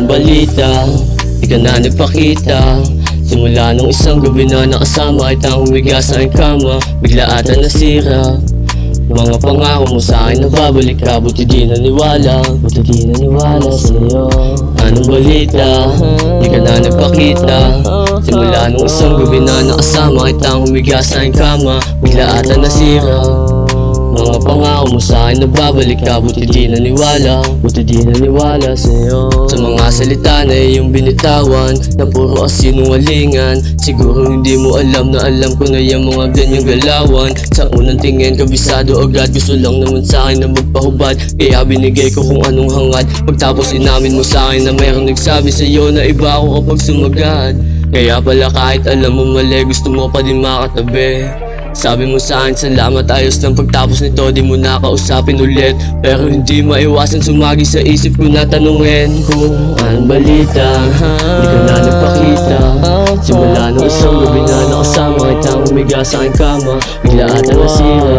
Anong balita? Di ka na nagpakita. Simula nung isang gabi na nakasama kitang humiga sa aking kama, bigla ata nasira mga pangako mo sa akin na babalik ka. Buti di naniwala, buti di naniwala sa'yo. Anong balita? Di ka na nagpakita. Simula nung isang gabi na nakasama kitang humiga sa aking kama, bigla ata nasira mga pangako mo sa akin na babalik ka. Buti di naniwala, buti di naniwala sa'yo. Sa mga salita na iyong binitawan na puro kasinungalingan, siguro hindi mo alam na alam ko na yung mga ganyang galawan. Sa unang tingin kabisado agad, gusto lang naman sa akin na magpahubad, kaya binigay ko kung anong hangad. Pagtapos inamin mo sa akin na mayroong nagsabi sa'yo na iba ako kapag sumagad. Kaya pala kahit alam mo mali, gusto mo pa din makatabi. Sabi mo sa akin salamat, ayos lang. Pagtapos nito di mo nakausapin ulit, pero hindi maiwasan sumagi sa isip ko na tanungin kung anong balita. Di ka na nagpakita. Simula nung isang gabi na nakasama kitang humiga sa aking kama, bigla ata nasira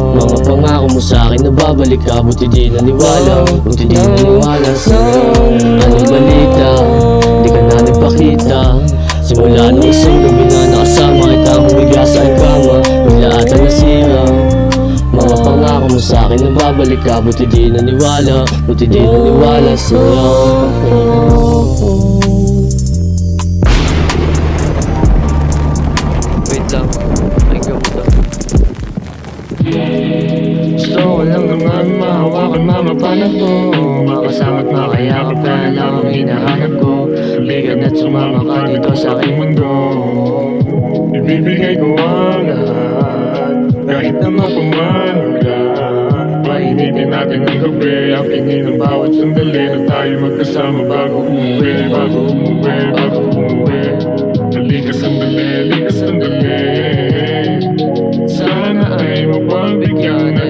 mga pangako mo sa akin na babalik ka. Buti di naniwala, buti di naniwala sa'yo. Anong balita? Di ka na nagpakita. Simula nung isang gabi na nakasama kitang humiga sa aking kama, bigla ata nasira mga pangako mo sa akin na babalik ka. Buti di naniwala, buti di naniwala sa'yo. Wait lang, pakinggan mo to. Gusto ko lang naman mahawakan, mamapanak ko, makasama't makayakap ka lang ang hinahanap ko. Bigan at sumama ka dito sa aking mundo. Ibibigay ko ang lahat, kahit na mapamaga. Painitin natin ang gabi, akinin ang bawat sandali na tayo magkasama bago umuwi, bago umuwi, bago umuwi. Halika sandali, halika sandali. Sana ay mapagbigyan na